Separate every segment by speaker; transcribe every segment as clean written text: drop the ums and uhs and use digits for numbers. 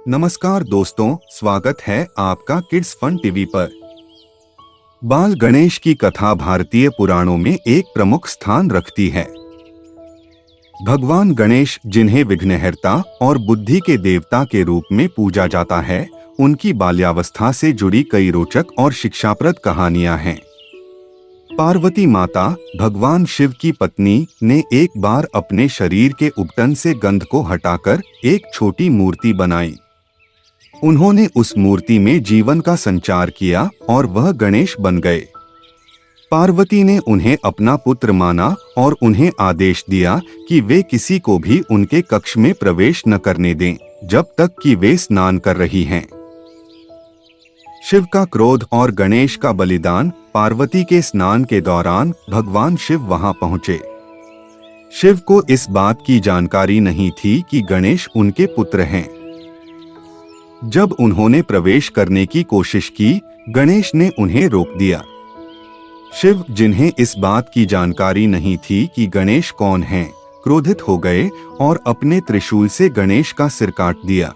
Speaker 1: नमस्कार दोस्तों, स्वागत है आपका किड्स फन टीवी पर। बाल गणेश की कथा भारतीय पुराणों में एक प्रमुख स्थान रखती है। भगवान गणेश, जिन्हें विघ्नहर्ता और बुद्धि के देवता के रूप में पूजा जाता है, उनकी बाल्यावस्था से जुड़ी कई रोचक और शिक्षाप्रद कहानियां हैं। पार्वती माता, भगवान शिव की पत्नी, ने एक बार अपने शरीर के उपटन से गंध को हटाकर एक छोटी मूर्ति बनाई। उन्होंने उस मूर्ति में जीवन का संचार किया और वह गणेश बन गए। पार्वती ने उन्हें अपना पुत्र माना और उन्हें आदेश दिया कि वे किसी को भी उनके कक्ष में प्रवेश न करने दें जब तक कि वे स्नान कर रही हैं। शिव का क्रोध और गणेश का बलिदान। पार्वती के स्नान के दौरान भगवान शिव वहां पहुंचे। शिव को इस बात की जानकारी नहीं थी कि गणेश उनके पुत्र हैं। जब उन्होंने प्रवेश करने की कोशिश की, गणेश ने उन्हें रोक दिया। शिव, जिन्हें इस बात की जानकारी नहीं थी कि गणेश कौन हैं, क्रोधित हो गए और अपने त्रिशूल से गणेश का सिर काट दिया।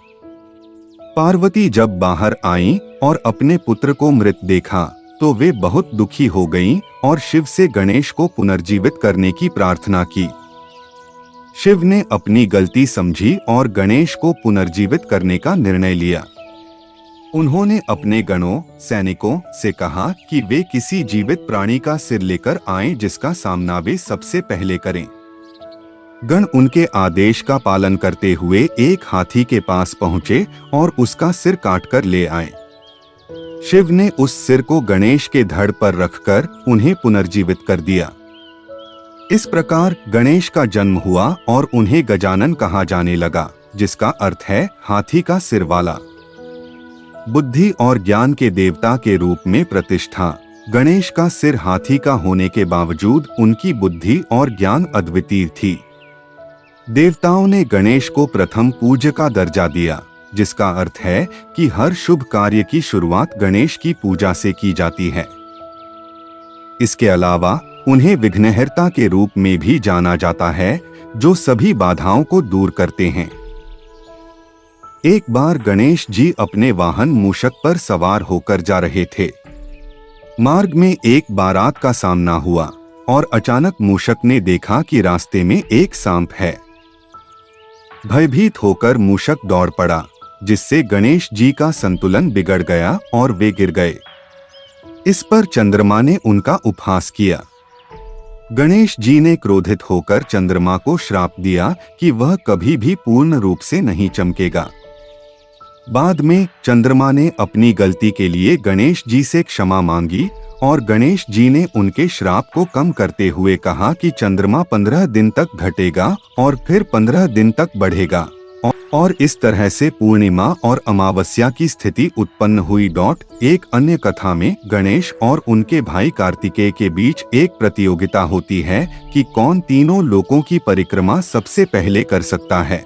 Speaker 1: पार्वती जब बाहर आईं और अपने पुत्र को मृत देखा तो वे बहुत दुखी हो गईं और शिव से गणेश को पुनर्जीवित करने की प्रार्थना की। शिव ने अपनी गलती समझी और गणेश को पुनर्जीवित करने का निर्णय लिया। उन्होंने अपने गणों, सैनिकों से कहा कि वे किसी जीवित प्राणी का सिर लेकर आएं जिसका सामना वे सबसे पहले करें। गण उनके आदेश का पालन करते हुए एक हाथी के पास पहुंचे और उसका सिर काटकर ले आए। शिव ने उस सिर को गणेश के धड़ पर रखकर उन्हें पुनर्जीवित कर दिया। इस प्रकार गणेश का जन्म हुआ और उन्हें गजानन कहा जाने लगा, जिसका अर्थ है हाथी का सिर वाला। बुद्धि और ज्ञान के देवता के रूप में प्रतिष्ठा। गणेश का सिर हाथी का होने के बावजूद उनकी बुद्धि और ज्ञान अद्वितीय थी। देवताओं ने गणेश को प्रथम पूज्य का दर्जा दिया, जिसका अर्थ है कि हर शुभ कार्य की शुरुआत गणेश की पूजा से की जाती है। इसके अलावा उन्हें विघ्नहर्ता के रूप में भी जाना जाता है, जो सभी बाधाओं को दूर करते हैं। एक बार गणेश जी अपने वाहन मूषक पर सवार होकर जा रहे थे। मार्ग में एक बारात का सामना हुआ और अचानक मूषक ने देखा कि रास्ते में एक सांप है। भयभीत होकर मूषक दौड़ पड़ा, जिससे गणेश जी का संतुलन बिगड़ गया और वे गिर गए। इस पर चंद्रमा ने उनका उपहास किया। गणेश जी ने क्रोधित होकर चंद्रमा को श्राप दिया कि वह कभी भी पूर्ण रूप से नहीं चमकेगा। बाद में चंद्रमा ने अपनी गलती के लिए गणेश जी से क्षमा मांगी और गणेश जी ने उनके श्राप को कम करते हुए कहा कि चंद्रमा 15 दिन तक घटेगा और फिर 15 दिन तक बढ़ेगा और इस तरह से पूर्णिमा और अमावस्या की स्थिति उत्पन्न हुई। एक अन्य कथा में गणेश और उनके भाई कार्तिकेय के बीच एक प्रतियोगिता होती है कि कौन तीनों लोकों की परिक्रमा सबसे पहले कर सकता है।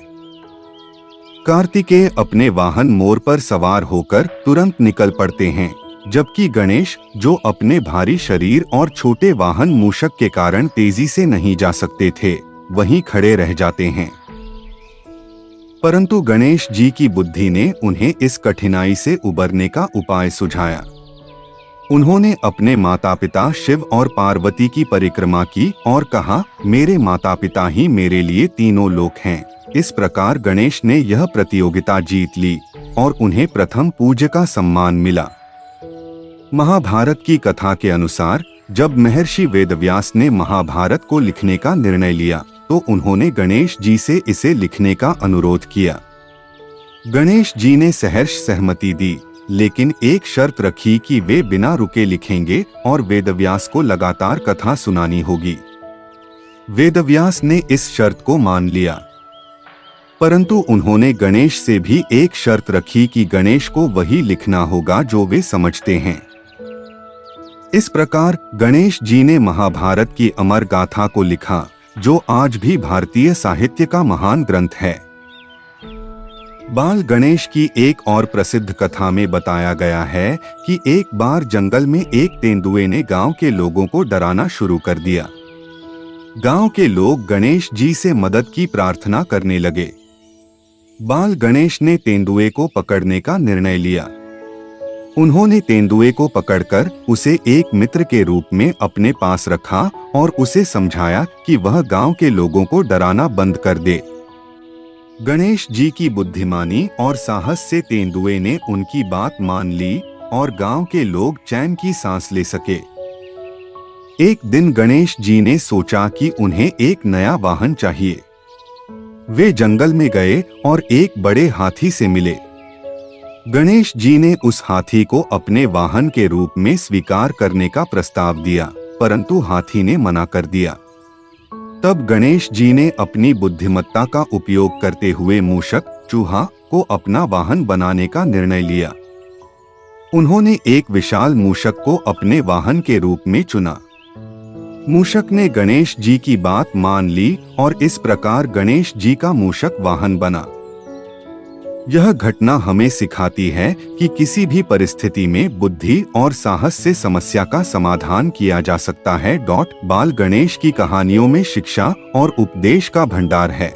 Speaker 1: कार्तिकेय अपने वाहन मोर पर सवार होकर तुरंत निकल पड़ते हैं, जबकि गणेश, जो अपने भारी शरीर और छोटे वाहन मूषक के कारण तेजी से नहीं जा सकते थे, वहीं खड़े रह जाते हैं। परंतु गणेश जी की बुद्धि ने उन्हें इस कठिनाई से उबरने का उपाय सुझाया। उन्होंने अपने माता पिता शिव और पार्वती की परिक्रमा की और कहा, मेरे माता पिता ही मेरे लिए तीनों लोक हैं। इस प्रकार गणेश ने यह प्रतियोगिता जीत ली और उन्हें प्रथम पूज्य का सम्मान मिला। महाभारत की कथा के अनुसार जब महर्षि वेदव्यास ने महाभारत को लिखने का निर्णय लिया तो उन्होंने गणेश जी से इसे लिखने का अनुरोध किया। गणेश जी ने सहर्ष सहमति दी, लेकिन एक शर्त रखी कि वे बिना रुके लिखेंगे और वेदव्यास को लगातार कथा सुनानी होगी। वेदव्यास ने इस शर्त को मान लिया, परंतु उन्होंने गणेश से भी एक शर्त रखी कि गणेश को वही लिखना होगा जो वे समझते हैं। इस प्रकार गणेश जी ने महाभारत की अमर गाथा को लिखा, जो आज भी भारतीय साहित्य का महान ग्रंथ है। बाल गणेश की एक और प्रसिद्ध कथा में बताया गया है कि एक बार जंगल में एक तेंदुए ने गांव के लोगों को डराना शुरू कर दिया। गांव के लोग गणेश जी से मदद की प्रार्थना करने लगे। बाल गणेश ने तेंदुए को पकड़ने का निर्णय लिया। उन्होंने तेंदुए को पकड़कर उसे एक मित्र के रूप में अपने पास रखा और उसे समझाया कि वह गांव के लोगों को डराना बंद कर दे। गणेश जी की बुद्धिमानी और साहस से तेंदुए ने उनकी बात मान ली और गांव के लोग चैन की सांस ले सके। एक दिन गणेश जी ने सोचा कि उन्हें एक नया वाहन चाहिए। वे जंगल में गए और एक बड़े हाथी से मिले। गणेश जी ने उस हाथी को अपने वाहन के रूप में स्वीकार करने का प्रस्ताव दिया, परंतु हाथी ने मना कर दिया। तब गणेश जी ने अपनी बुद्धिमत्ता का उपयोग करते हुए मूषक चूहा को अपना वाहन बनाने का निर्णय लिया। उन्होंने एक विशाल मूषक को अपने वाहन के रूप में चुना। मूषक ने गणेश जी की बात मान ली और इस प्रकार गणेश जी का मूषक वाहन बना। यह घटना हमें सिखाती है कि किसी भी परिस्थिति में बुद्धि और साहस से समस्या का समाधान किया जा सकता है। बाल गणेश की कहानियों में शिक्षा और उपदेश का भंडार है।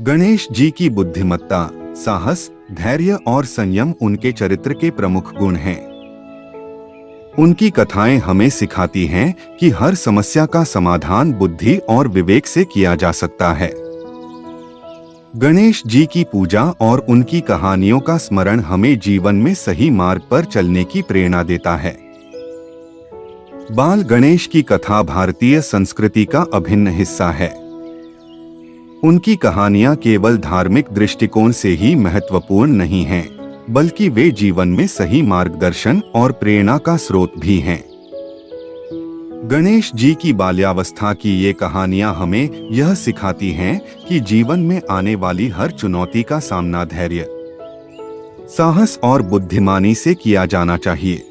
Speaker 1: गणेश जी की बुद्धिमत्ता, साहस, धैर्य और संयम उनके चरित्र के प्रमुख गुण हैं। उनकी कथाएं हमें सिखाती हैं कि हर समस्या का समाधान बुद्धि और विवेक से किया जा सकता है। गणेश जी की पूजा और उनकी कहानियों का स्मरण हमें जीवन में सही मार्ग पर चलने की प्रेरणा देता है। बाल गणेश की कथा भारतीय संस्कृति का अभिन्न हिस्सा है। उनकी कहानियां केवल धार्मिक दृष्टिकोण से ही महत्वपूर्ण नहीं हैं, बल्कि वे जीवन में सही मार्गदर्शन और प्रेरणा का स्रोत भी हैं। गणेश जी की बाल्यावस्था की ये कहानियां हमें यह सिखाती हैं कि जीवन में आने वाली हर चुनौती का सामना धैर्य, साहस और बुद्धिमानी से किया जाना चाहिए।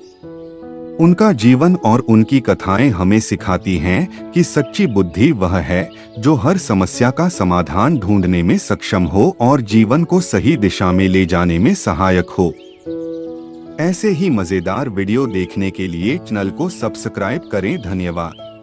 Speaker 1: उनका जीवन और उनकी कथाएं हमें सिखाती हैं कि सच्ची बुद्धि वह है जो हर समस्या का समाधान ढूंढने में सक्षम हो और जीवन को सही दिशा में ले जाने में सहायक हो। ऐसे ही मजेदार वीडियो देखने के लिए चैनल को सब्सक्राइब करें। धन्यवाद।